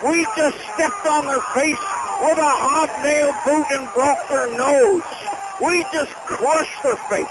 We just stepped on their face with a hobnail boot and broke their nose. We just crushed their face.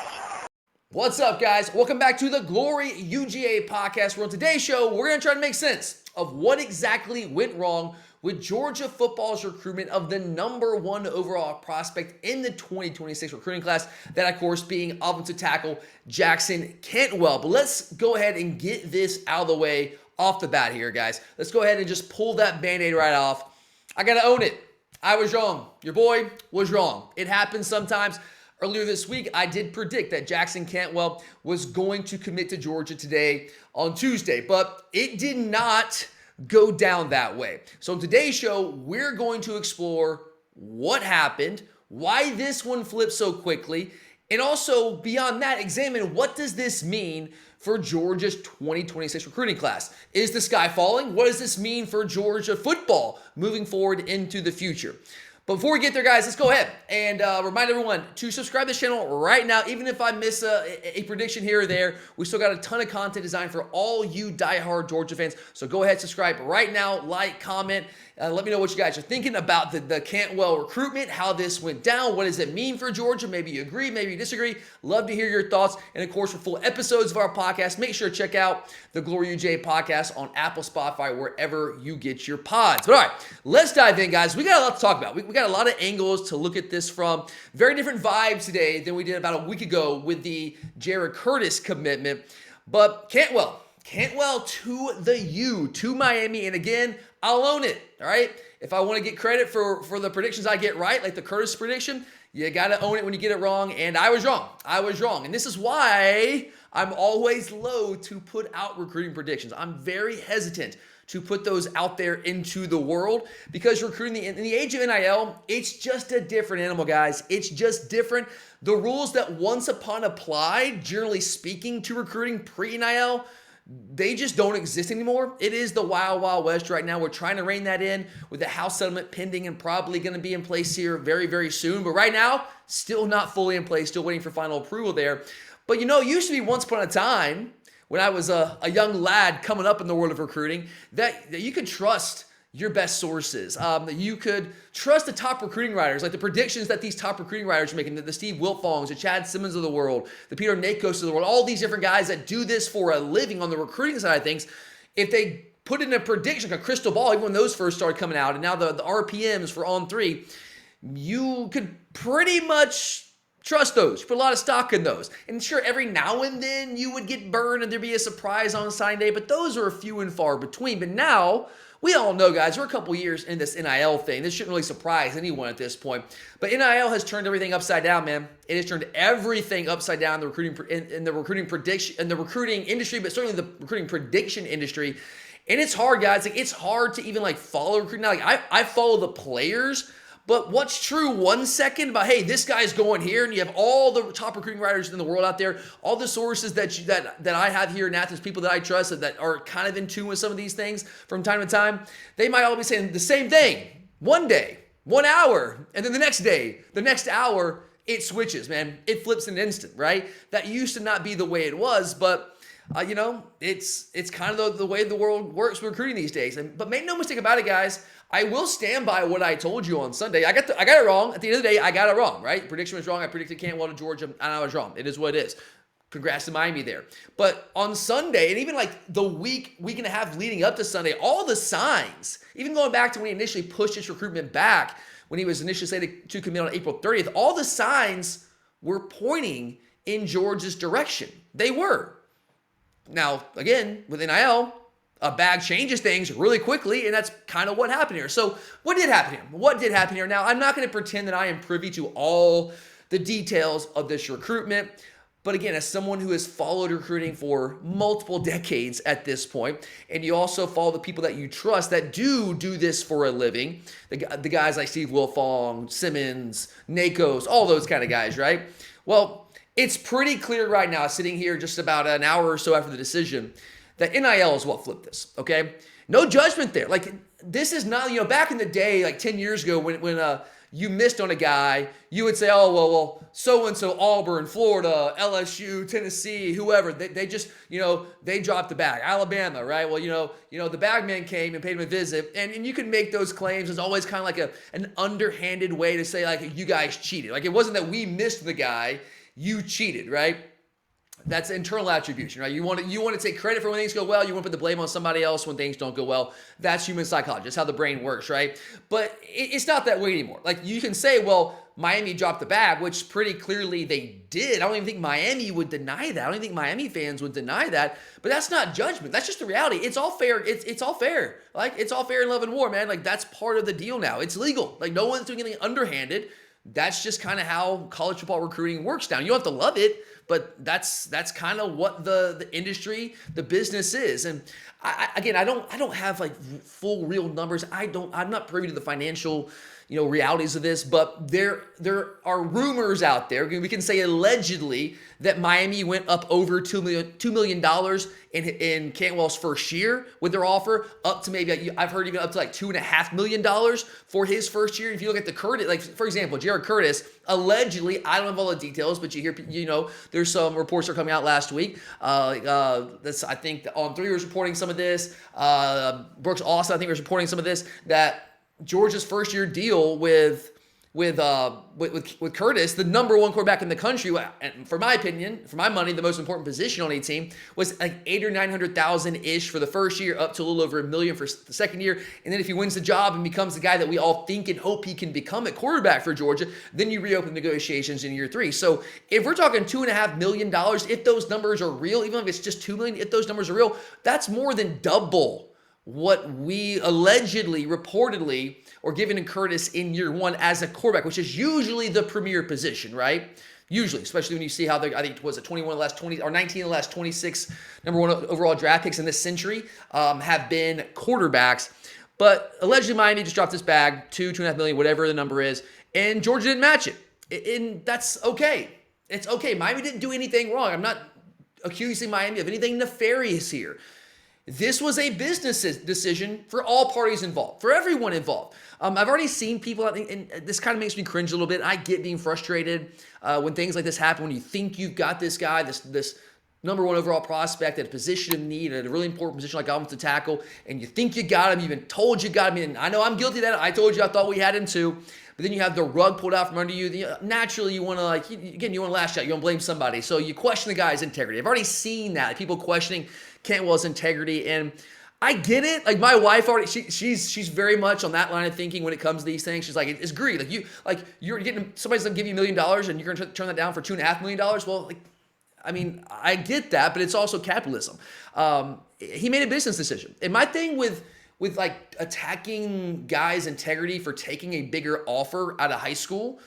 What's up, guys? Welcome back to the Glory UGA podcast, where on today's show, we're going to try to make sense of what exactly went wrong with Georgia football's recruitment of the number one overall prospect in the 2026 recruiting class, that, of course, being offensive tackle Jackson Cantwell. But let's go ahead and get this out of the way off the bat here, guys. Let's go ahead and just pull that Band-Aid right off. I got to own it. I was wrong. Your boy was wrong. It happens sometimes. Earlier this week, I did predict that Jackson Cantwell was going to commit to Georgia today on Tuesday, but it did not go down that way. So in today's show, we're going to explore what happened, why this one flipped so quickly, and also beyond that, examine what does this mean for Georgia's 2026 recruiting class. Is the sky falling? What does this mean for Georgia football moving forward into the future? But before we get there, guys, let's go ahead and remind everyone to subscribe to this channel right now. Even if I miss a prediction here or there, we still got a ton of content designed for all you diehard Georgia fans. So go ahead, subscribe right now, like, comment. Let me know what you guys are thinking about the Cantwell recruitment, how this went down. What does it mean for Georgia? Maybe you agree, maybe you disagree. Love to hear your thoughts. And, of course, for full episodes of our podcast, make sure to check out the Glory UJ podcast on Apple, Spotify, wherever you get your pods. But, all right, let's dive in, guys. We got a lot to talk about. We got a lot of angles to look at this from. Very different vibes today than we did about a week ago with the Jared Curtis commitment. But Cantwell to the U, to Miami. And again, I'll own it, all right? If I want to get credit for the predictions I get right, like the Curtis prediction, you got to own it when you get it wrong. And I was wrong. And this is why I'm always loath to put out recruiting predictions. I'm very hesitant to put those out there into the world, because recruiting in the age of NIL, it's just a different animal, guys. It's just different. The rules that once upon applied, generally speaking, to recruiting pre-NIL, they just don't exist anymore. It is the wild, wild west right now. We're trying to rein that in with the House settlement pending and probably going to be in place here very, very soon. But right now, still not fully in place, still waiting for final approval there. But it used to be once upon a time, when I was a young lad coming up in the world of recruiting, that you could trust your best sources. That you could trust the top recruiting writers, like the predictions that these top recruiting writers are making, the Steve Wiltfongs, the Chad Simmons of the world, the Peter Nakos of the world, all these different guys that do this for a living on the recruiting side of things. If they put in a prediction, like a crystal ball, even when those first started coming out, and now the RPMs for On3, you could pretty much trust those. You put a lot of stock in those. And sure, every now and then you would get burned and there'd be a surprise on signing day, but those are few and far between. But now, we all know, guys, we're a couple years in this NIL thing. This shouldn't really surprise anyone at this point. But NIL has turned everything upside down, man. It has turned everything upside down in the recruiting prediction, in the recruiting industry, but certainly the recruiting prediction industry. And it's hard, guys. It's hard to even follow recruiting. Now, I follow the players. But what's true 1 second about, hey, this guy's going here, and you have all the top recruiting writers in the world out there, all the sources that I have here in Athens, people that I trust that are kind of in tune with some of these things from time to time, they might all be saying the same thing one day, 1 hour, and then the next day, the next hour, it switches, man. It flips in an instant, right? That used to not be the way it was, but it's kind of the way the world works with recruiting these days. But make no mistake about it, guys. I will stand by what I told you on Sunday. I got it wrong. At the end of the day, I got it wrong, right? Prediction was wrong. I predicted Cantwell to Georgia, and I was wrong. It is what it is. Congrats to Miami there. But on Sunday, and even the week and a half leading up to Sunday, all the signs, even going back to when he initially pushed his recruitment back, when he was initially slated to commit on April 30th, all the signs were pointing in Georgia's direction. They were. Now, again, with NIL, a bag changes things really quickly, and that's kind of what happened here. So what did happen here? Now, I'm not going to pretend that I am privy to all the details of this recruitment. But again, as someone who has followed recruiting for multiple decades at this point, and you also follow the people that you trust that do this for a living, the guys like Steve Wiltfong, Simmons, Nakos, all those kind of guys, right? Well, it's pretty clear right now, sitting here just about an hour or so after the decision, that NIL is what flipped this, okay? No judgment there. This is not, back in the day, 10 years ago when you missed on a guy, you would say, oh, well, so-and-so, Auburn, Florida, LSU, Tennessee, whoever, they just, they dropped the bag. Alabama, right? Well, the bag man came and paid him a visit, and you can make those claims. It's always kind of like an underhanded way to say, like, you guys cheated. Like, it wasn't that we missed the guy, you cheated, right? That's internal attribution, right? You want to take credit for when things go well. You want to put the blame on somebody else when things don't go well. That's human psychology. That's how the brain works, right? But it's not that way anymore. Like, you can say, well, Miami dropped the bag, which pretty clearly they did. I don't even think Miami would deny that. I don't even think Miami fans would deny that. But that's not judgment. That's just the reality. It's all fair. It's all fair. Like, it's all fair in love and war, man. Like, that's part of the deal now. It's legal. Like, no one's doing anything underhanded. That's just kind of how college football recruiting works now. You don't have to love it, but that's kind of what the industry, the business is. And I don't have like full real numbers. I'm not privy to the financial, realities of this, but there are rumors out there. We can say allegedly that Miami went up over $2 million in Cantwell's first year with their offer, up to maybe, I've heard even up to like $2.5 million for his first year. If you look at the Curtis, like for example, Jared Curtis, allegedly, I don't have all the details, but you hear, there's some reports that are coming out last week. I think On3 was reporting some of this. Brooks Austin, I think, was reporting some of this, that Georgia's first year deal with Curtis, the number one quarterback in the country, and for my opinion, for my money, the most important position on a team, was like $800,000 or $900,000 ish for the first year, up to a little over $1 million for the second year. And then if he wins the job and becomes the guy that we all think and hope he can become at quarterback for Georgia, then you reopen negotiations in year 3. So if we're talking $2.5 million, if those numbers are real, even if it's just $2 million, if those numbers are real, that's more than double what we allegedly, reportedly, or given in Curtis in year 1 as a quarterback, which is usually the premier position, right? Usually, especially when you see how I think it was 21 of the last 20 or 19 of the last 26 number 1 overall draft picks in this century have been quarterbacks. But allegedly Miami just dropped this bag, $2.5 million, whatever the number is, and Georgia didn't match it. And that's okay. It's okay. Miami didn't do anything wrong. I'm not accusing Miami of anything nefarious here. This was a business decision for all parties involved, for everyone involved. I've already seen people, and this kind of makes me cringe a little bit. I get being frustrated when things like this happen, when you think you've got this guy, this number 1 overall prospect at a position of need, at a really important position like offensive tackle, and you think you got him, you've been told you got him, and I know I'm guilty of that. I told you I thought we had him too. But then you have the rug pulled out from under you. Naturally, you want to, you want to lash out. You want to blame somebody. So you question the guy's integrity. I've already seen that. People questioning Cantwell's integrity. And I get it. Like, my wife already, she's very much on that line of thinking when it comes to these things. She's like, it's greed. You're getting, somebody's going to give you $1 million and you're going to turn that down for $2.5 million. Well, I get that, but it's also capitalism. He made a business decision. And my thing with like attacking guys' integrity for taking a bigger offer out of high school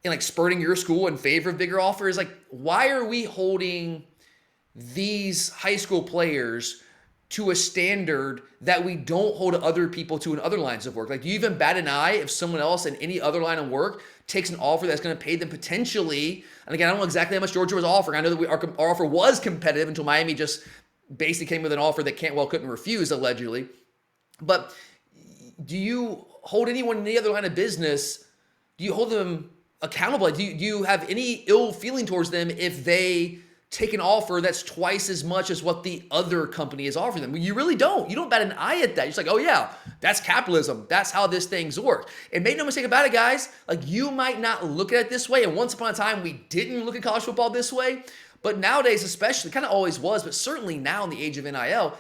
and like spurting your school in favor of bigger offers, like, why are we holding these high school players to a standard that we don't hold other people to in other lines of work? Like, do you even bat an eye if someone else in any other line of work takes an offer that's going to pay them potentially? And again, I don't know exactly how much Georgia was offering. I know that our offer was competitive until Miami just basically came with an offer that Cantwell couldn't refuse, allegedly. But do you hold anyone in any other line of business, do you hold them accountable? Do you have any ill feeling towards them if they take an offer that's twice as much as what the other company is offering them? You really don't. You don't bat an eye at that. You're just like, oh yeah, that's capitalism. That's how this thing's work. And make no mistake about it, guys. Like, you might not look at it this way. And once upon a time, we didn't look at college football this way. But nowadays, especially, kind of always was, but certainly now in the age of NIL,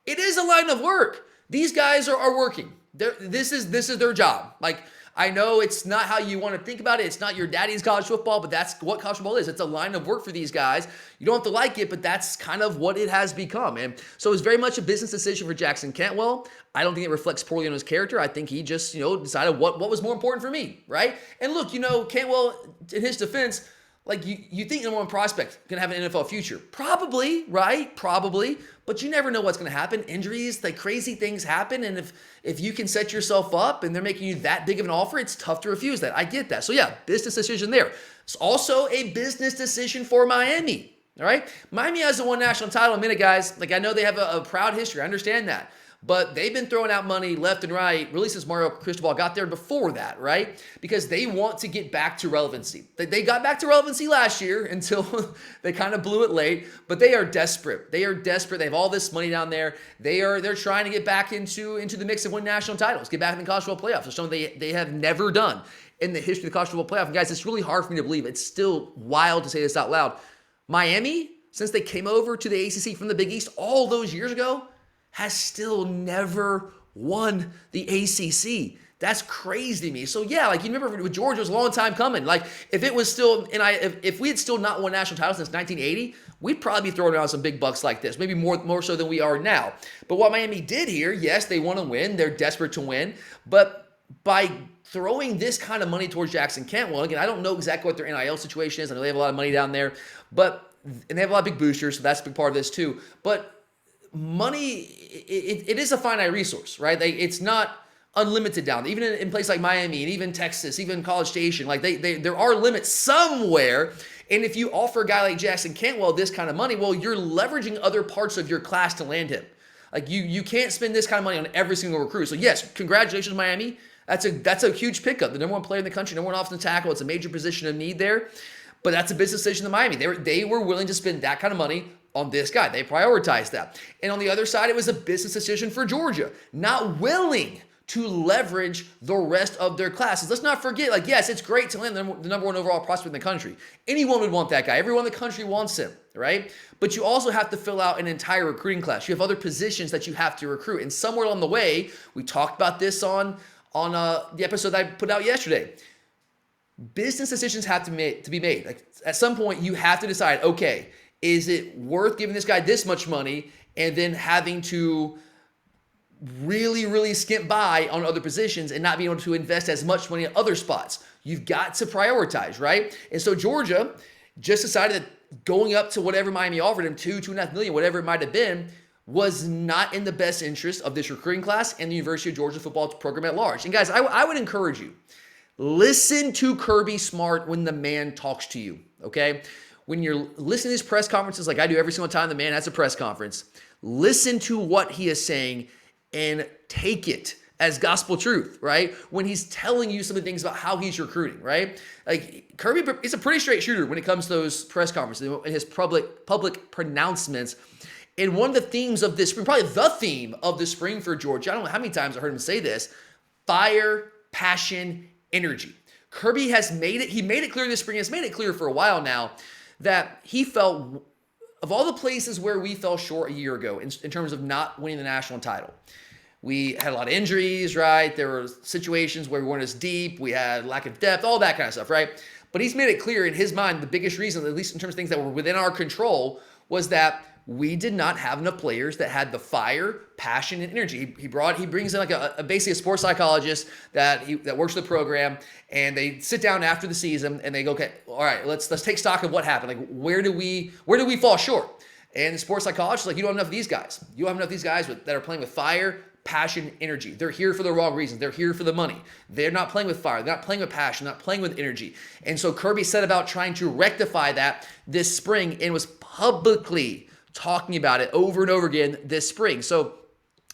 it is a line of work. These guys are working. This is their job. Like, I know it's not how you want to think about it. It's not your daddy's college football, but that's what college football is. It's a line of work for these guys. You don't have to like it, but that's kind of what it has become. And so it's very much a business decision for Jackson Cantwell. I don't think it reflects poorly on his character. I think he just, decided what was more important for me, right? And look, Cantwell, in his defense, like, you think number 1 prospect going to have an NFL future. Probably, right? Probably. But you never know what's going to happen. Injuries, like, crazy things happen. And if you can set yourself up and they're making you that big of an offer, it's tough to refuse that. I get that. So yeah, business decision there. It's also a business decision for Miami. All right? Miami hasn't won national title in a minute, guys. Like, I know they have a proud history. I understand that. But they've been throwing out money left and right, really since Mario Cristobal got there, before that, right? Because they want to get back to relevancy. They got back to relevancy last year until they kind of blew it late, but they are desperate. They are desperate. They have all this money down there. They're trying to get back into the mix of win national titles, get back in the college football playoffs. It's something they have never done in the history of the college football playoff. And guys, it's really hard for me to believe. It's still wild to say this out loud. Miami, since they came over to the ACC from the Big East all those years ago, has still never won the ACC. That's crazy to me. So yeah, like you remember with Georgia, it was a long time coming. Like if it was still, if we had still not won national titles since 1980, we'd probably be throwing around some big bucks like this, maybe more so than we are now. But what Miami did here, yes, they want to win. They're desperate to win. But by throwing this kind of money towards Jackson Cantwell, again, I don't know exactly what their NIL situation is. I know they have a lot of money down there, and they have a lot of big boosters, so that's a big part of this too. But money, it is a finite resource, right? It's not unlimited down there. Even in places like Miami and even Texas, even College Station, like there are limits somewhere. And if you offer a guy like Jackson Cantwell this kind of money, well, you're leveraging other parts of your class to land him. Like you can't spend this kind of money on every single recruit. So yes, congratulations, Miami. That's a huge pickup. The number one player in the country, number one offensive tackle. It's a major position of need there. But that's a business decision in Miami. They were willing to spend that kind of money on this guy. They prioritized that. And on the other side, it was a business decision for Georgia, not willing to leverage the rest of their classes. Let's not forget, like, yes, it's great to land the number one overall prospect in the country. Anyone would want that guy. Everyone in the country wants him, right? But you also have to fill out an entire recruiting class. You have other positions that you have to recruit. And somewhere along the way, we talked about this on the episode that I put out yesterday. Business decisions have to be made. Like at some point, you have to decide, okay, is it worth giving this guy this much money and then having to really, really skimp by on other positions and not being able to invest as much money in other spots? You've got to prioritize, right? And so Georgia just decided that going up to whatever Miami offered him, $2.5 million, whatever it might have been, was not in the best interest of this recruiting class and the University of Georgia football program at large. And guys, I would encourage you, listen to Kirby Smart when the man talks to you, okay? When you're listening to these press conferences, like I do every single time the man has a press conference, listen to what he is saying and take it as gospel truth, right? When he's telling you some of the things about how he's recruiting, right? Like Kirby is a pretty straight shooter when it comes to those press conferences and his public pronouncements. And one of the themes of this spring, probably the theme of the spring for Georgia, I don't know how many times I heard him say this: fire, passion, energy. Kirby has made it clear this spring, has made it clear for a while now, that he felt, of all the places where we fell short a year ago in terms of not winning the national title, we had a lot of injuries, right? There were situations where we weren't as deep. We had lack of depth, all that kind of stuff, right? But he's made it clear in his mind, the biggest reason, at least in terms of things that were within our control, was that we did not have enough players that had the fire, passion, and energy. He brings in like basically a sports psychologist that works with the program, and they sit down after the season and they go, okay, all right, let's take stock of what happened. Like where do we fall short? And the sports psychologist is like, you don't have enough of these guys. You don't have enough of these guys that are playing with fire, passion, energy. They're here for the wrong reasons. They're here for the money. They're not playing with fire. They're not playing with passion. They're not playing with energy. And so Kirby set about trying to rectify that this spring and was publicly talking about it over and over again this spring. So,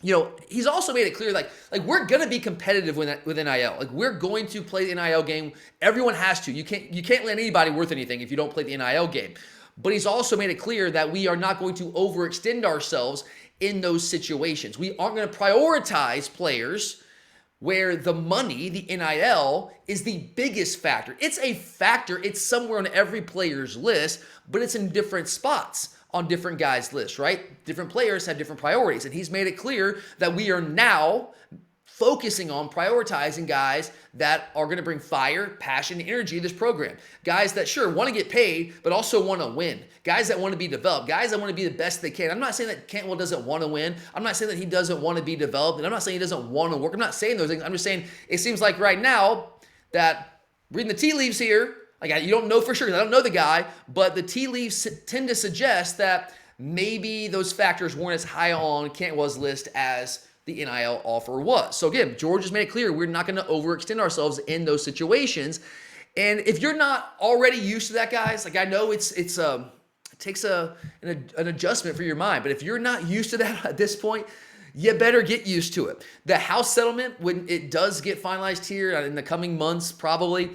he's also made it clear, like we're going to be competitive with NIL. Like we're going to play the NIL game. Everyone has to. You can't land anybody worth anything if you don't play the NIL game. But he's also made it clear that we are not going to overextend ourselves in those situations. We aren't going to prioritize players where the money, the NIL, is the biggest factor. It's a factor. It's somewhere on every player's list, but it's in different spots on different guys' lists, right? Different players have different priorities. And he's made it clear that we are now focusing on prioritizing guys that are going to bring fire, passion, and energy to this program. Guys that, sure, want to get paid, but also want to win. Guys that want to be developed. Guys that want to be the best they can. I'm not saying that Cantwell doesn't want to win. I'm not saying that he doesn't want to be developed. And I'm not saying he doesn't want to work. I'm not saying those things. I'm just saying it seems like right now that reading the tea leaves here, like you don't know for sure because I don't know the guy, but the tea leaves tend to suggest that maybe those factors weren't as high on Cantwell's list as the NIL offer was. So again, George has made it clear we're not going to overextend ourselves in those situations. And if you're not already used to that, guys, like I know it takes an adjustment for your mind, but if you're not used to that at this point, you better get used to it. The house settlement, when it does get finalized here in the coming months, probably,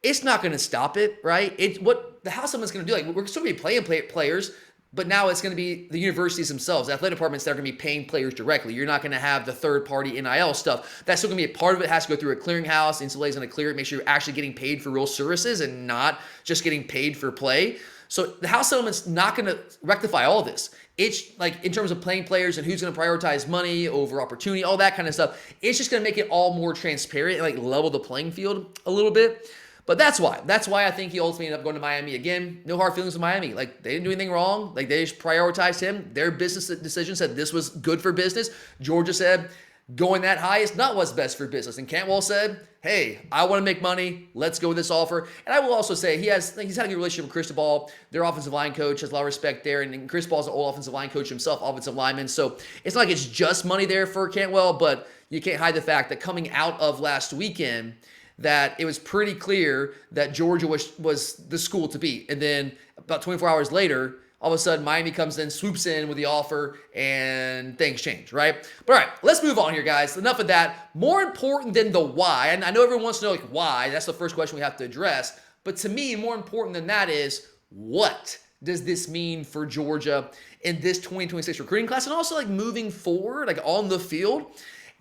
it's not going to stop it, right? What the house settlement's going to do, like, we're still going to be playing players, but now it's going to be the universities themselves, the athletic departments that are going to be paying players directly. You're not going to have the third-party NIL stuff. That's still going to be a part of it. It has to go through a clearinghouse. NCAA is going to clear it, make sure you're actually getting paid for real services and not just getting paid for play. So the house settlement's not going to rectify all this. It's like in terms of playing players and who's going to prioritize money over opportunity, all that kind of stuff. It's just going to make it all more transparent and like level the playing field a little bit. But that's why I think he ultimately ended up going to Miami again. No hard feelings with Miami. Like, they didn't do anything wrong. Like, they just prioritized him. Their business decision said this was good for business. Georgia said going that high is not what's best for business. And Cantwell said, hey, I want to make money. Let's go with this offer. And I will also say he's had a good relationship with Cristobal. Their offensive line coach has a lot of respect there. And Cristobal's an old offensive line coach himself, offensive lineman. So it's not like it's just money there for Cantwell, but you can't hide the fact that coming out of last weekend, that it was pretty clear that Georgia was the school to beat. And then about 24 hours later, all of a sudden Miami comes in, swoops in with the offer, and things change, right? But all right, let's move on here, guys. Enough of that. More important than the why, and I know everyone wants to know like why. That's the first question we have to address. But to me, more important than that is, what does this mean for Georgia in this 2026 recruiting class, and also like moving forward, like on the field?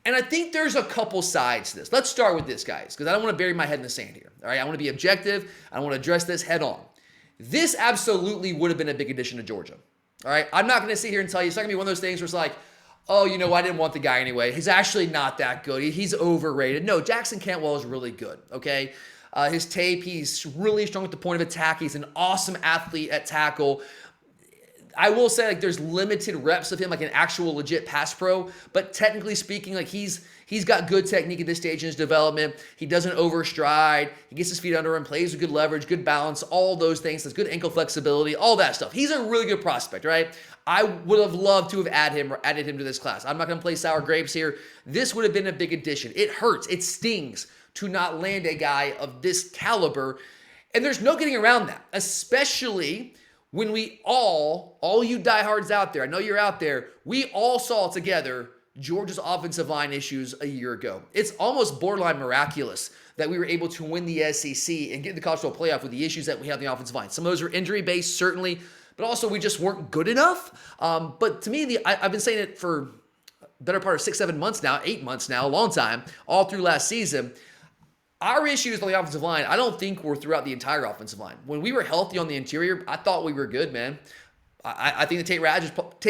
And I think there's a couple sides to this. Let's start with this, guys, because I don't want to bury my head in the sand here. All right, I want to be objective. I want to address this head on. This absolutely would have been a big addition to Georgia. All right, I'm not going to sit here and tell you. It's not going to be one of those things where it's like, oh, you know, I didn't want the guy anyway. He's actually not that good. He's overrated. No, Jackson Cantwell is really good, okay? His tape, he's really strong at the point of attack. He's an awesome athlete at tackle. I will say, like, there's limited reps of him, like an actual legit pass pro, but technically speaking, like, he's got good technique at this stage in his development. He doesn't overstride. He gets his feet under him, plays with good leverage, good balance, all those things. Has good ankle flexibility, all that stuff. He's a really good prospect, right? I would have loved to have added him to this class. I'm not going to play sour grapes here. This would have been a big addition. It hurts. It stings to not land a guy of this caliber, and there's no getting around that, especially when we all you diehards out there, I know you're out there, we all saw together Georgia's offensive line issues a year ago. It's almost borderline miraculous that we were able to win the SEC and get in the college football playoff with the issues that we have in the offensive line. Some of those are injury-based, certainly, but also we just weren't good enough. But to me, I've been saying it for the better part of 6, 7 months now, 8 months now, a long time, all through last season. Our issues on the offensive line, I don't think were throughout the entire offensive line. When we were healthy on the interior, I thought we were good, man. I think that Tate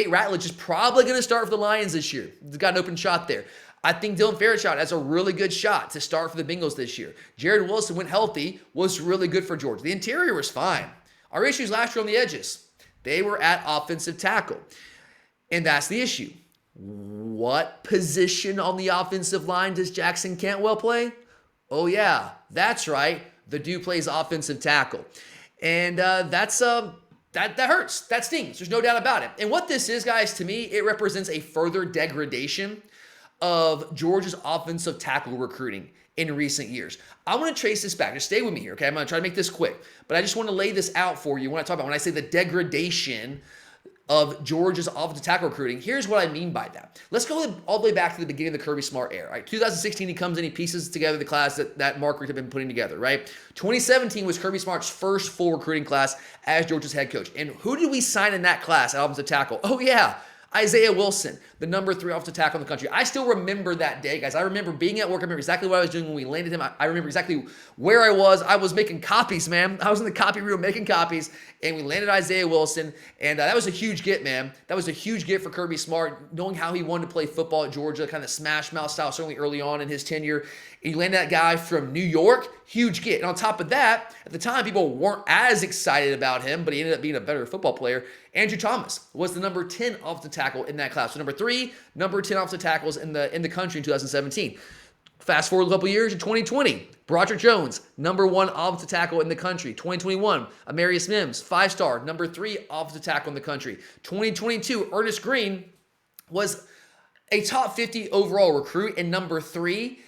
Ratledge is probably going to start for the Lions this year. He's got an open shot there. I think Dylan Fairchild has a really good shot to start for the Bengals this year. Jared Wilson, when healthy, was really good for Georgia. The interior was fine. Our issues last year on the edges, they were at offensive tackle. And that's the issue. What position on the offensive line does Jackson Cantwell play? Oh, yeah, that's right. The dude plays offensive tackle. And that hurts. That stings. There's no doubt about it. And what this is, guys, to me, it represents a further degradation of Georgia's offensive tackle recruiting in recent years. I want to trace this back. Just stay with me here, okay? I'm going to try to make this quick. But I just want to lay this out for you when I say the degradation of Georgia's offensive tackle recruiting. Here's what I mean by that. Let's go all the way back to the beginning of the Kirby Smart era. Right? 2016, he comes in, he pieces together the class that Mark Richt had been putting together, right? 2017 was Kirby Smart's first full recruiting class as Georgia's head coach. And who did we sign in that class at offensive tackle? Oh, yeah, Isaiah Wilson, the number 3 offensive tackle in the country. I still remember that day, guys. I remember being at work. I remember exactly what I was doing when we landed him. I remember exactly where I was. I was making copies, man. I was in the copy room making copies, and we landed Isaiah Wilson, and that was a huge get, man. That was a huge get for Kirby Smart, knowing how he wanted to play football at Georgia, kind of smash mouth style, certainly early on in his tenure. He landed that guy from New York, huge get. And on top of that, at the time, people weren't as excited about him, but he ended up being a better football player. Andrew Thomas was the number 10 offensive tackle in that class. So number 3, number 10 offensive tackles in the country in 2017. Fast forward a couple years to 2020. Broderick Jones, number 1 offensive tackle in the country. 2021, Amarius Mims, 5-star, number 3 offensive tackle in the country. 2022, Ernest Green was a top 50 overall recruit and number 3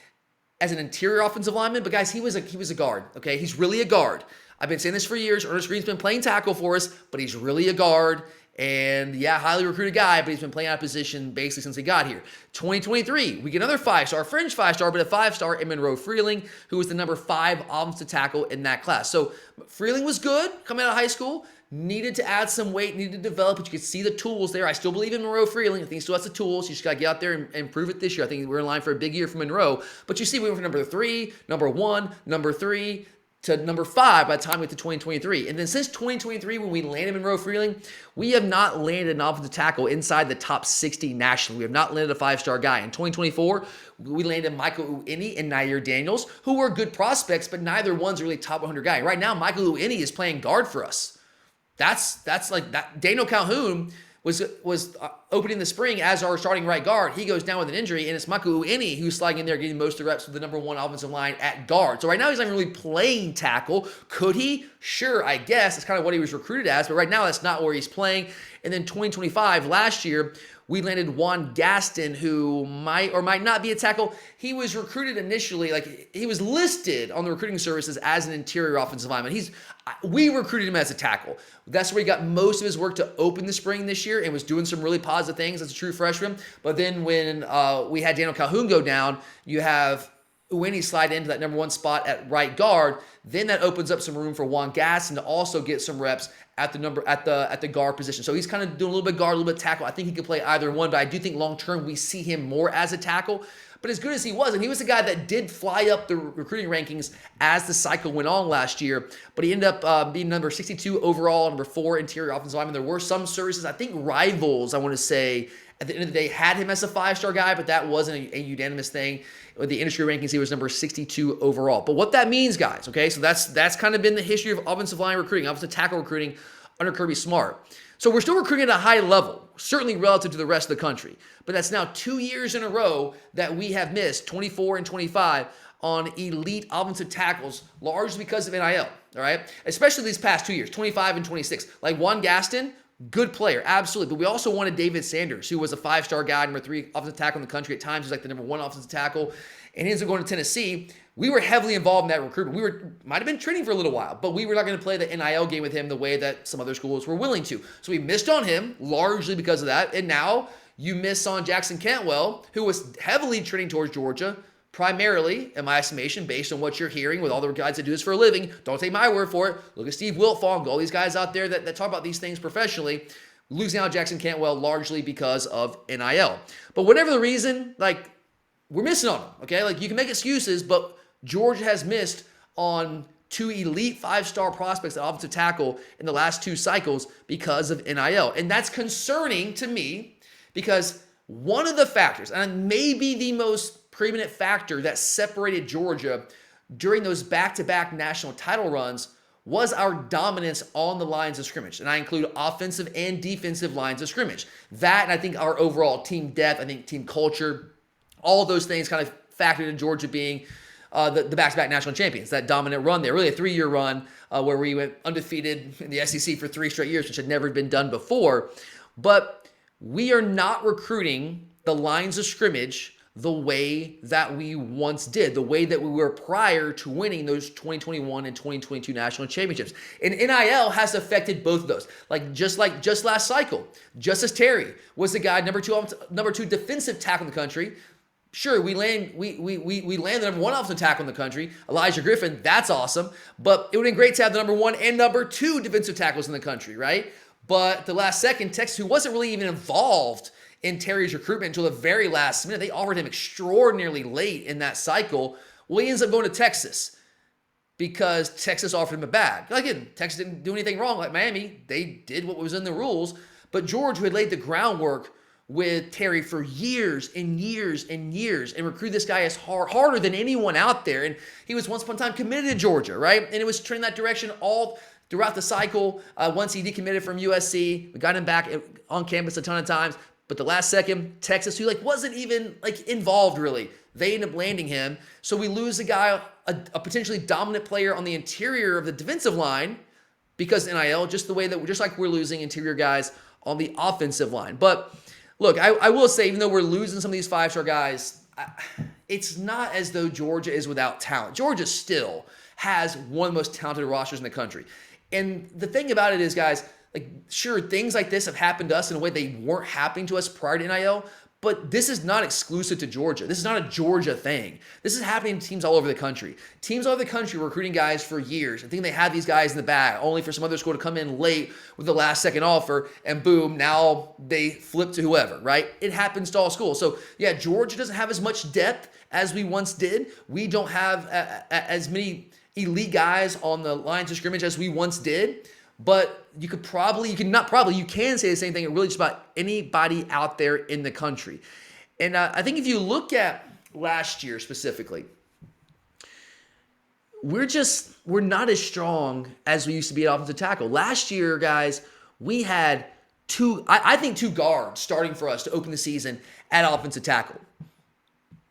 as an interior offensive lineman. But guys, he was a guard, okay? He's really a guard. I've been saying this for years. Ernest Green's been playing tackle for us, but he's really a guard. And yeah, highly recruited guy, but he's been playing out of position basically since he got here. 2023, we get another 5-star, fringe 5-star, but a 5-star in Monroe Freeling, who was the number 5 offensive tackle in that class. So Freeling was good coming out of high school, needed to add some weight, needed to develop, but you could see the tools there. I still believe in Monroe Freeling. I think he still has the tools. You just got to get out there and prove it this year. I think we're in line for a big year for Monroe. But you see, we went from number 3, number 1, number 3, to number 5 by the time we get to 2023. And then since 2023, when we landed Monroe Freeling, we have not landed an offensive tackle inside the top 60 nationally. We have not landed a 5-star guy. In 2024, we landed Michael Uini and Nair Daniels, who were good prospects, but neither one's really top 100 guy. Right now, Michael Uini is playing guard for us. That's like that. Daniel Calhoun was opening the spring as our starting right guard. He goes down with an injury, and it's Michael Uini who's sliding in there getting most of the reps with the number 1 offensive line at guard. So right now he's not really playing tackle. Could he? Sure, I guess. That's kind of what he was recruited as, but right now that's not where he's playing. And then 2025, last year, we landed Juan Gaston, who might or might not be a tackle. He was recruited initially, like he was listed on the recruiting services as an interior offensive lineman. We recruited him as a tackle. That's where he got most of his work to open the spring this year and was doing some really positive things as a true freshman. But then when we had Daniel Calhoun go down, you have Uini slide into that number 1 spot at right guard. Then that opens up some room for Juan Gaston to also get some reps at the guard position. So he's kind of doing a little bit guard, a little bit tackle. I think he could play either one, but I do think long term we see him more as a tackle. But as good as he was, and he was a guy that did fly up the recruiting rankings as the cycle went on last year, but he ended up being number 62 overall, number 4 interior offensive lineman. There were some services, I think Rivals, I want to say, at the end of the day, had him as a 5-star guy, but that wasn't a unanimous thing. With the industry rankings, he was number 62 overall. But what that means, guys, okay, so that's kind of been the history of offensive line recruiting, offensive tackle recruiting under Kirby Smart. So we're still recruiting at a high level, certainly relative to the rest of the country. But that's now 2 years in a row that we have missed, 24 and 25, on elite offensive tackles, largely because of NIL, all right? Especially these past 2 years, 25 and 26. Like Juan Gaston, good player, absolutely. But we also wanted David Sanders, who was a 5-star guy, number 3 offensive tackle in the country. At times, he was like the number 1 offensive tackle. And he ends up going to Tennessee. We were heavily involved in that recruitment. We might have been training for a little while, but we were not going to play the NIL game with him the way that some other schools were willing to. So we missed on him, largely because of that. And now you miss on Jackson Cantwell, who was heavily training towards Georgia, primarily, in my estimation, based on what you're hearing with all the guys that do this for a living. Don't take my word for it. Look at Steve Wiltfong, all these guys out there that talk about these things professionally. Losing out Jackson Cantwell largely because of NIL. But whatever the reason, like, we're missing on him, okay? Like, you can make excuses, but Georgia has missed on 2 elite 5-star prospects at offensive tackle in the last 2 cycles because of NIL. And that's concerning to me because one of the factors, and maybe the most preeminent factor that separated Georgia during those back-to-back national title runs was our dominance on the lines of scrimmage. And I include offensive and defensive lines of scrimmage. That, and I think our overall team depth, I think team culture, all of those things kind of factored in Georgia being the back-to-back national champions, that dominant run there, really a 3-year run where we went undefeated in the SEC for 3 straight years, which had never been done before. But we are not recruiting the lines of scrimmage the way that we once did, the way that we were prior to winning those 2021 and 2022 national championships. And NIL has affected both of those. Like just last cycle, Justice Terry was the guy, number two defensive tackle in the country. Sure, we land the number 1 offensive tackle in the country, Elijah Griffin. That's awesome. But it would have been great to have the number 1 and number 2 defensive tackles in the country, right? But the last second, Texas, who wasn't really even involved in Terry's recruitment until the very last minute, they offered him extraordinarily late in that cycle. Well, he ends up going to Texas because Texas offered him a bag. Again, Texas didn't do anything wrong like Miami. They did what was in the rules. But George, who had laid the groundwork with Terry for years and years and years and recruited this guy as harder than anyone out there. And he was once upon a time committed to Georgia, right? And it was trending that direction all throughout the cycle. Once he decommitted from USC, we got him back on campus a ton of times. But the last second, Texas, who wasn't even involved really, they end up landing him. So we lose a guy, a potentially dominant player on the interior of the defensive line because NIL, just like we're losing interior guys on the offensive line. But look, I will say, even though we're losing some of these 5-star guys, it's not as though Georgia is without talent. Georgia still has one of the most talented rosters in the country. And the thing about it is, guys, Like, sure, things like this have happened to us in a way they weren't happening to us prior to NIL, but this is not exclusive to Georgia. This is not a Georgia thing. This is happening to teams all over the country. Teams all over the country were recruiting guys for years and think they had these guys in the bag, only for some other school to come in late with the last second offer, and boom, now they flip to whoever, right? It happens to all schools. So yeah, Georgia doesn't have as much depth as we once did. We don't have as many elite guys on the lines of scrimmage as we once did. But you can say the same thing really just about anybody out there in the country. And I think if you look at last year specifically, we're not as strong as we used to be at offensive tackle. Last year, guys, we had two guards starting for us to open the season at offensive tackle.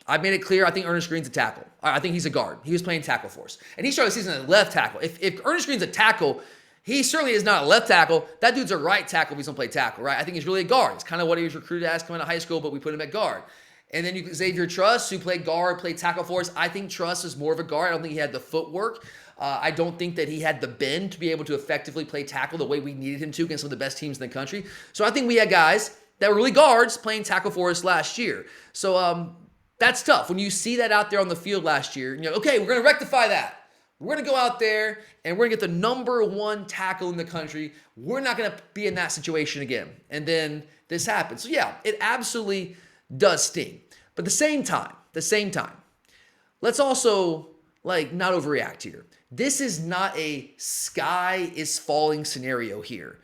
I made it clear, I think Ernest Green's a tackle. I think he's a guard. He was playing tackle for us. And he started the season at left tackle. If Ernest Green's a tackle, he certainly is not a left tackle. That dude's a right tackle if he's going to play tackle, right? I think he's really a guard. It's kind of what he was recruited as coming out of high school, but we put him at guard. And then you Xavier Truss, who played guard, played tackle for us. I think Truss is more of a guard. I don't think he had the footwork. I don't think that he had the bend to be able to effectively play tackle the way we needed him to against some of the best teams in the country. So I think we had guys that were really guards playing tackle for us last year. So that's tough. When you see that out there on the field last year, okay, we're going to rectify that. We're going to go out there and we're going to get the number one tackle in the country. We're not going to be in that situation again. And then this happens. So yeah, it absolutely does sting. But at the same time, let's also not overreact here. This is not a sky is falling scenario here.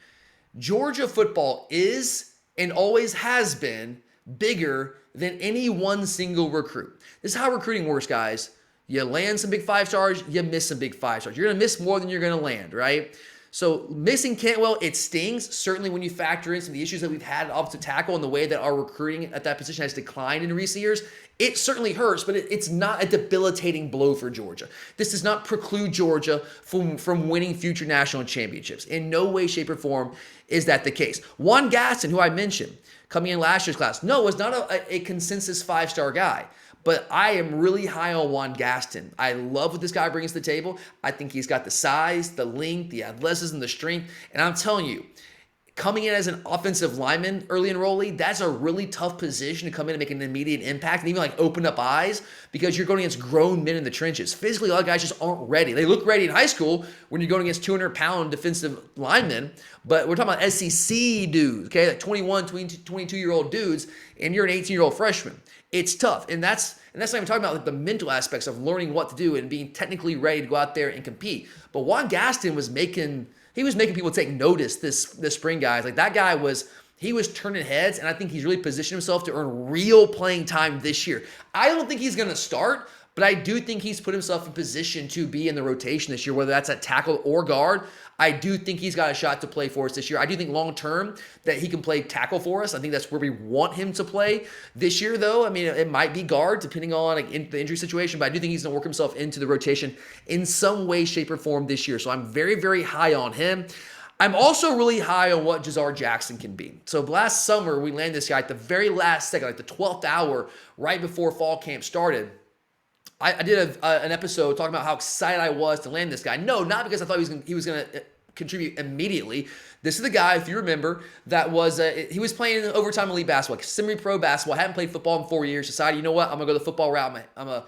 Georgia football is and always has been bigger than any one single recruit. This is how recruiting works, guys. You land some big 5 stars, you miss some big 5 stars. You're going to miss more than you're going to land, right? So missing Cantwell, it stings, certainly when you factor in some of the issues that we've had at offensive tackle and the way that our recruiting at that position has declined in recent years. It certainly hurts, but it's not a debilitating blow for Georgia. This does not preclude Georgia from winning future national championships. In no way, shape, or form is that the case. Juan Gaston, who I mentioned, coming in last year's class, was not a consensus 5-star guy. But I am really high on Juan Gaston. I love what this guy brings to the table. I think he's got the size, the length, the athleticism, the strength. And I'm telling you, coming in as an offensive lineman, early enrollee, that's a really tough position to come in and make an immediate impact and even open up eyes because you're going against grown men in the trenches. Physically, a lot of guys just aren't ready. They look ready in high school when you're going against 200-pound defensive linemen, but we're talking about SEC dudes, okay, 21, 22-year-old dudes, and you're an 18-year-old freshman. It's tough, and that's not even talking about the mental aspects of learning what to do and being technically ready to go out there and compete. But Juan Gaston was making people take notice this spring, guys. That guy was turning heads, and I think he's really positioned himself to earn real playing time this year. I don't think he's going to start, but I do think he's put himself in position to be in the rotation this year, whether that's at tackle or guard. I do think he's got a shot to play for us this year. I do think long-term that he can play tackle for us. I think that's where we want him to play this year, though. I mean, it might be guard, depending on the injury situation, but I do think he's going to work himself into the rotation in some way, shape, or form this year. So I'm very, very high on him. I'm also really high on what Jazar Jackson can be. So last summer, we landed this guy at the very last second, the 12th hour, right before fall camp started. I did an episode talking about how excited I was to land this guy. No, not because I thought he was going to contribute immediately. This is the guy, if you remember, that was he was playing in overtime elite basketball, semi-pro basketball. Hadn't played football in 4 years. Decided, you know what? I'm gonna go the football route. I'm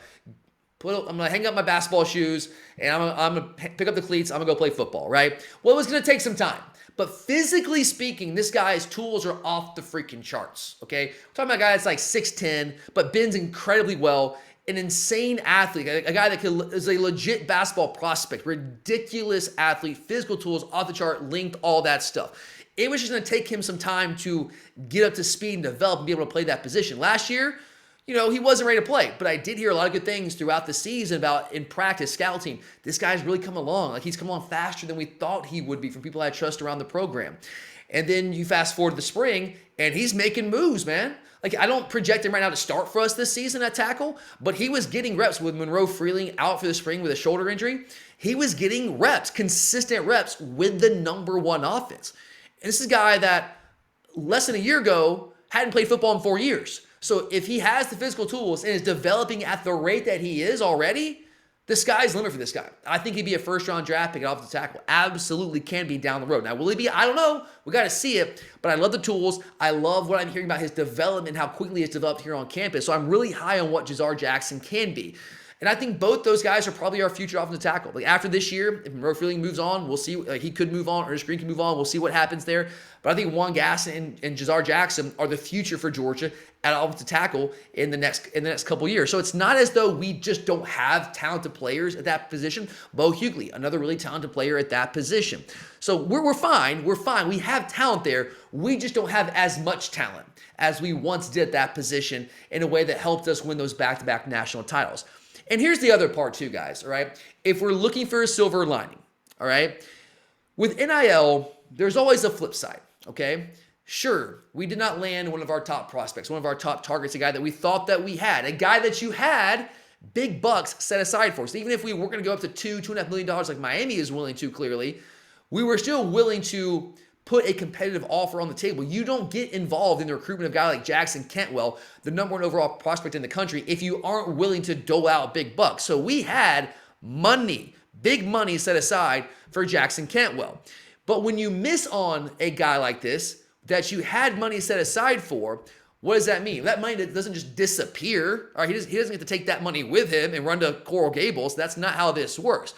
gonna hang up my basketball shoes and I'm gonna pick up the cleats. I'm gonna go play football. Right? Well, it was gonna take some time. But physically speaking, this guy's tools are off the freaking charts. Okay, we're talking about a guy that's 6'10", but bends incredibly well. An insane athlete, a guy that is a legit basketball prospect, ridiculous athlete, physical tools off the chart, length, all that stuff. It was just going to take him some time to get up to speed and develop and be able to play that position. Last year, he wasn't ready to play, but I did hear a lot of good things throughout the season about in practice, scouting. This guy's really come along. He's come along faster than we thought he would be from people I trust around the program. And then you fast forward to the spring, and he's making moves, man. I don't project him right now to start for us this season at tackle, but he was getting reps with Monroe Freeling out for the spring with a shoulder injury. He was getting reps, consistent reps with the number one offense. And this is a guy that less than a year ago hadn't played football in 4 years. So if he has the physical tools and is developing at the rate that he is already, The sky's the limit for this guy. I think he'd be a first-round draft pick off the tackle. Absolutely can be down the road. Now, will he be? I don't know. We got to see it. But I love the tools. I love what I'm hearing about his development, how quickly it's developed here on campus. So I'm really high on what Jazar Jackson can be. And I think both those guys are probably our future offensive tackle. Like after this year, if Monroe Fielding moves on, we'll see. He could move on, or Ernest Green can move on. We'll see what happens there. But I think Juan Gasson and Jazar Jackson are the future for Georgia at offensive tackle in the next couple years. So it's not as though we just don't have talented players at that position. Bo Hughley, another really talented player at that position. So we're fine. We're fine. We have talent there. We just don't have as much talent as we once did at that position in a way that helped us win those back-to-back national titles. And here's the other part too, guys, all right? If we're looking for a silver lining, all right? With NIL, there's always a flip side, okay? Sure, we did not land one of our top prospects, one of our top targets, a guy that we thought that we had, a guy that you had big bucks set aside for. So even if we weren't going to go up to $2.5 million like Miami is willing to, clearly, we were still willing to put a competitive offer on the table. You don't get involved in the recruitment of a guy like Jackson Cantwell, the number one overall prospect in the country, if you aren't willing to dole out big bucks. So we had money, big money set aside for Jackson Cantwell. But when you miss on a guy like this that you had money set aside for, what does that mean? That money doesn't just disappear. All right, he doesn't get to take that money with him and run to Coral Gables. That's not how this works.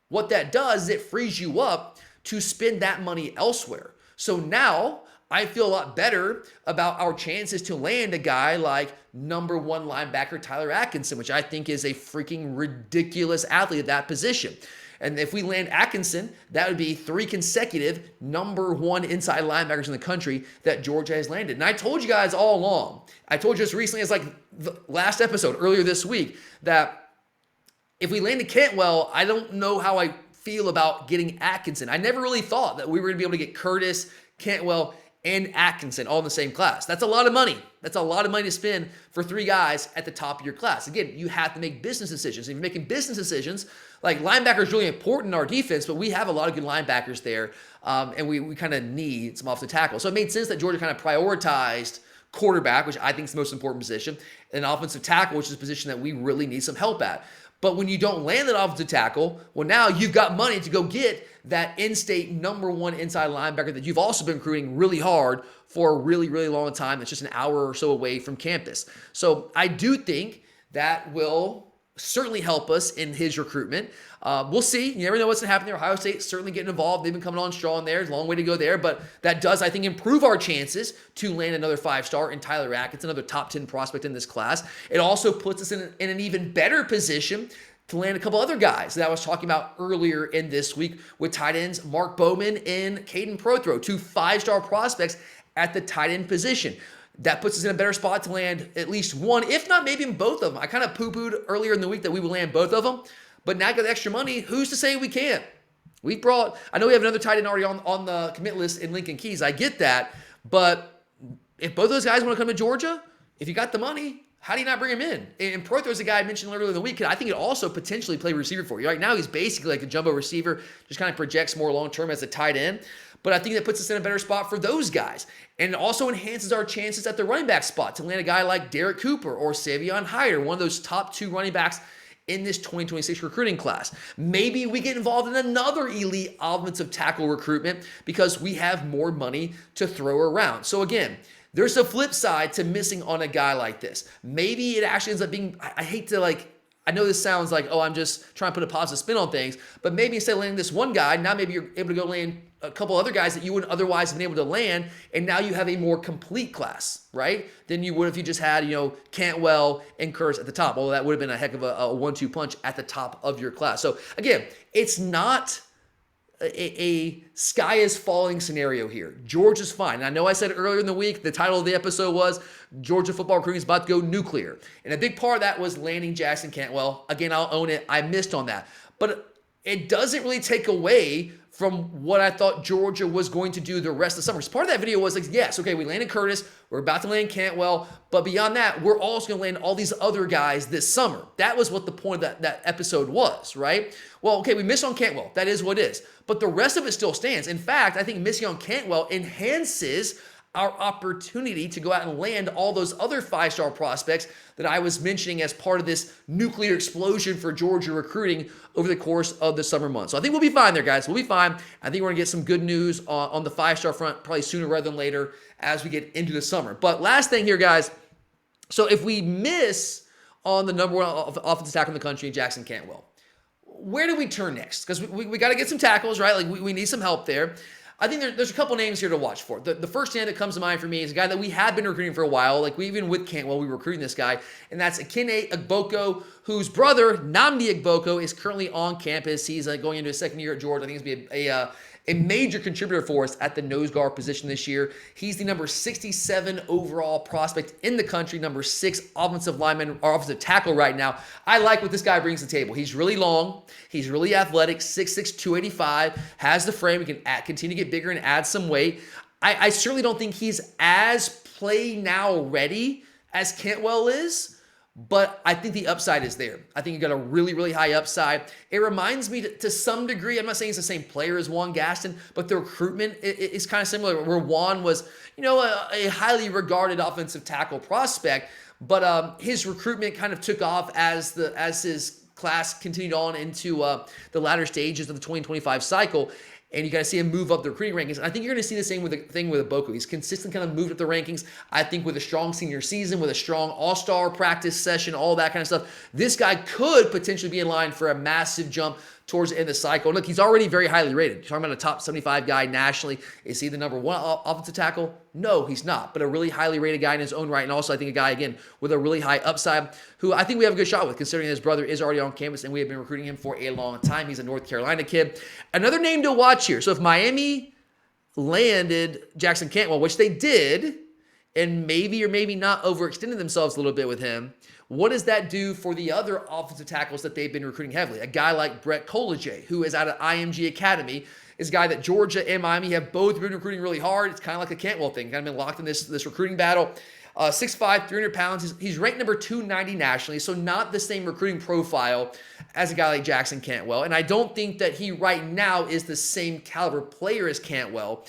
What that does is it frees you up to spend that money elsewhere. So now I feel a lot better about our chances to land a guy like number one linebacker Tyler Atkinson, which I think is a freaking ridiculous athlete at that position. And if we land Atkinson, that would be 3 consecutive number one inside linebackers in the country that Georgia has landed. And I told you guys all along, I told you as recently as like the last episode earlier this week, that if we landed Cantwell, I don't know how I feel about getting Atkinson. I never really thought that we were going to be able to get Curtis, Cantwell, and Atkinson all in the same class. That's a lot of money. That's a lot of money to spend for 3 guys at the top of your class. Again, you have to make business decisions. If you're making business decisions, like linebacker is really important in our defense, but we have a lot of good linebackers there, and we kind of need some offensive tackle. So it made sense that Georgia kind of prioritized quarterback, which I think is the most important position, and offensive tackle, which is a position that we really need some help at. But when you don't land that offensive tackle, well, now you've got money to go get that in-state number one inside linebacker that you've also been recruiting really hard for a really, really long time. That's just an hour or so away from campus. So I do think that will certainly help us in his recruitment. We'll see. You never know what's going to happen there. Ohio State certainly getting involved. They've been coming on strong there. There's a long way to go there, but that does, I think, improve our chances to land another 5-star in Tyler Atkinson, another top 10 prospect in this class. It also puts us in an even better position to land a couple other guys that I was talking about earlier in this week with tight ends Mark Bowman and Caden Prothro, 2 5-star prospects at the tight end position. That puts us in a better spot to land at least one, if not maybe even both of them. I kind of poo-pooed earlier in the week that we would land both of them, but now I got the extra money. Who's to say we can't? I know we have another tight end already on the commit list in Lincoln Keys. I get that, but if both those guys want to come to Georgia, if you got the money, how do you not bring him in? And Prothro is a guy I mentioned earlier in the week. I think it also potentially play receiver for you. Right now, he's basically like a jumbo receiver, just kind of projects more long-term as a tight end. But I think that puts us in a better spot for those guys. And it also enhances our chances at the running back spot to land a guy like Derek Cooper or Savion Hyder, one of those top 2 running backs in this 2026 recruiting class. Maybe we get involved in another elite offensive tackle recruitment because we have more money to throw around. So again, there's a flip side to missing on a guy like this. Maybe it actually ends up being, I know this sounds like, oh, I'm just trying to put a positive spin on things, but maybe instead of landing this one guy, now maybe you're able to go land a couple other guys that you wouldn't otherwise have been able to land, and now you have a more complete class, right? Than you would if you just had, Cantwell and Curtis at the top. Although that would have been a heck of a 1-2 punch at the top of your class. So again, it's not a sky is falling scenario here. Georgia's fine. And I know I said earlier in the week, the title of the episode was Georgia football recruiting is about to go nuclear. And a big part of that was landing Jackson Cantwell. Again, I'll own it. I missed on that. But it doesn't really take away from what I thought Georgia was going to do the rest of the summer. So part of that video was like, yes, okay, we landed Curtis. We're about to land Cantwell. But beyond that, we're also going to land all these other guys this summer. That was what the point of that episode was, right? Well, okay, we missed on Cantwell. That is what it is. But the rest of it still stands. In fact, I think missing on Cantwell enhances our opportunity to go out and land all those other 5-star prospects that I was mentioning as part of this nuclear explosion for Georgia recruiting over the course of the summer months. So I think we'll be fine there, guys. We'll be fine. I think we're going to get some good news on the 5-star front probably sooner rather than later as we get into the summer. But last thing here, guys. So if we miss on the number one offensive tackle in the country, Jackson Cantwell, where do we turn next? Because we got to get some tackles, right? Like we need some help there. I think there's a couple names here to watch for. The first name that comes to mind for me is a guy that we have been recruiting for a while. Like even with Cantwell, we were recruiting this guy, and that's Akine Agboko, whose brother, Nnamdi Agboko, is currently on campus. He's going into his second year at Georgia. I think he's going to be a major contributor for us at the nose guard position this year. He's the number 67 overall prospect in the country, number 6 offensive lineman or offensive tackle right now. I like what this guy brings to the table. He's really long. He's really athletic, 6'6", 285, has the frame. He can continue to get bigger and add some weight. I certainly don't think he's as play now ready as Cantwell is, but I think the upside is there. I think you got a really, really high upside. It reminds me to some degree, I'm not saying it's the same player as Juan Gaston, but the recruitment is kind of similar, where Juan was, a highly regarded offensive tackle prospect, but his recruitment kind of took off as his class continued on into the latter stages of the 2025 cycle. And you got to see him move up the recruiting rankings. And I think you're going to see the same with Agboko. He's consistently kind of moved up the rankings. I think with a strong senior season, with a strong all-star practice session, all that kind of stuff, this guy could potentially be in line for a massive jump towards the end of the cycle. And look, he's already very highly rated. You're talking about a top 75 guy nationally. Is he the number 1 offensive tackle? No, he's not. But a really highly rated guy in his own right. And also, I think a guy, again, with a really high upside, who I think we have a good shot with, considering his brother is already on campus and we have been recruiting him for a long time. He's a North Carolina kid. Another name to watch here. So if Miami landed Jackson Cantwell, which they did, and maybe or maybe not overextended themselves a little bit with him, what does that do for the other offensive tackles that they've been recruiting heavily? A guy like Brett Collegier, who is out of IMG Academy, is a guy that Georgia and Miami have both been recruiting really hard. It's kind of like a Cantwell thing, kind of been locked in this recruiting battle. 6'5", 300 pounds. He's ranked number 290 nationally, so not the same recruiting profile as a guy like Jackson Cantwell. And I don't think that he right now is the same caliber player as Cantwell.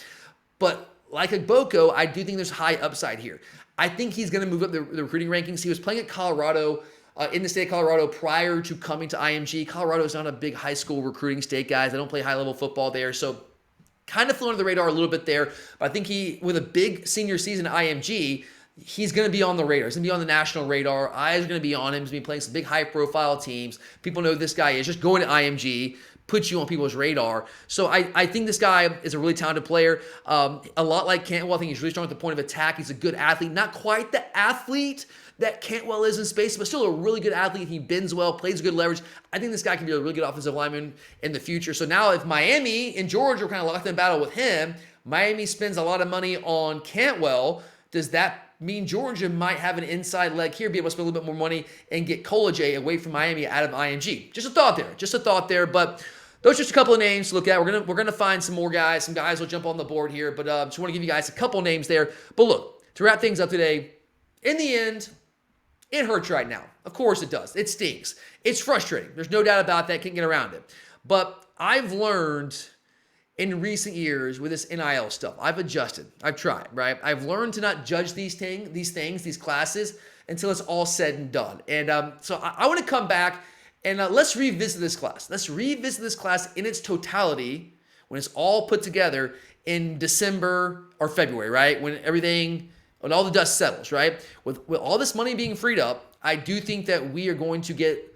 But like Agboko, I do think there's high upside here. I think he's going to move up the recruiting rankings. He was playing at Colorado, in the state of Colorado prior to coming to IMG. Colorado is not a big high school recruiting state, guys. They don't play high-level football there, so kind of flew under the radar a little bit there. But I think with a big senior season at IMG, he's going to be on the radar. He's going to be on the national radar. Eyes are going to be on him. He's going to be playing some big high-profile teams. People know who this guy is. Just going to IMG puts you on people's radar. So I think this guy is a really talented player. A lot like Cantwell, I think he's really strong at the point of attack. He's a good athlete. Not quite the athlete that Cantwell is in space, but still a really good athlete. He bends well, plays good leverage. I think this guy can be a really good offensive lineman in the future. So now if Miami and Georgia are kind of locked in battle with him, Miami spends a lot of money on Cantwell. Does that mean Georgia might have an inside leg here, be able to spend a little bit more money and get Collegier away from Miami out of IMG? Just a thought there. But those are just a couple of names to look at. We're gonna find some more guys. Some guys will jump on the board here, but just want to give you guys a couple names there. But look, to wrap things up today, in the end, it hurts right now. Of course it does. It stinks. It's frustrating. There's no doubt about that. Can't get around it. But I've learned in recent years with this NIL stuff, I've adjusted. I've tried, right? I've learned to not judge these classes, until it's all said and done. And so I want to come back and let's revisit this class. Let's revisit this class in its totality when it's all put together in December or February, right? When all the dust settles, right? With all this money being freed up, I do think that we are going to get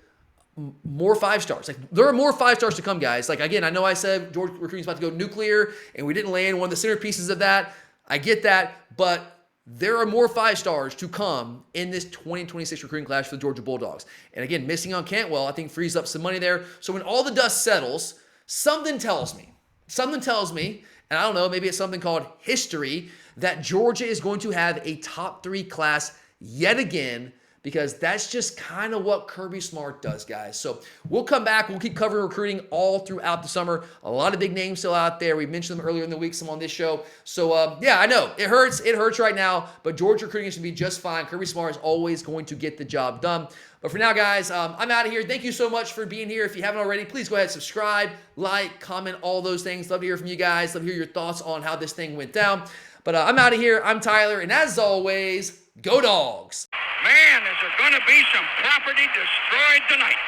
more 5-stars. Like, there are more 5-stars to come, guys. Like, again, I know I said Georgia recruiting is about to go nuclear, and we didn't land one of the centerpieces of that. I get that, but there are more 5-stars to come in this 2026 recruiting class for the Georgia Bulldogs. And again, missing on Cantwell, I think frees up some money there. So when all the dust settles, something tells me, and I don't know, maybe it's something called history, that Georgia is going to have a top 3 class yet again, because that's just kind of what Kirby Smart does, guys. So we'll come back. We'll keep covering recruiting all throughout the summer. A lot of big names still out there. We mentioned them earlier in the week, some on this show. So, yeah, I know. It hurts. It hurts right now, but Georgia recruiting is going to be just fine. Kirby Smart is always going to get the job done. But for now, guys, I'm out of here. Thank you so much for being here. If you haven't already, please go ahead and subscribe, like, comment, all those things. Love to hear from you guys. Love to hear your thoughts on how this thing went down. But I'm out of here. I'm Tyler, and as always, go Dogs. Man, is there going to be some property destroyed tonight.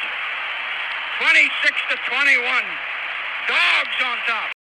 26-21. Dogs on top.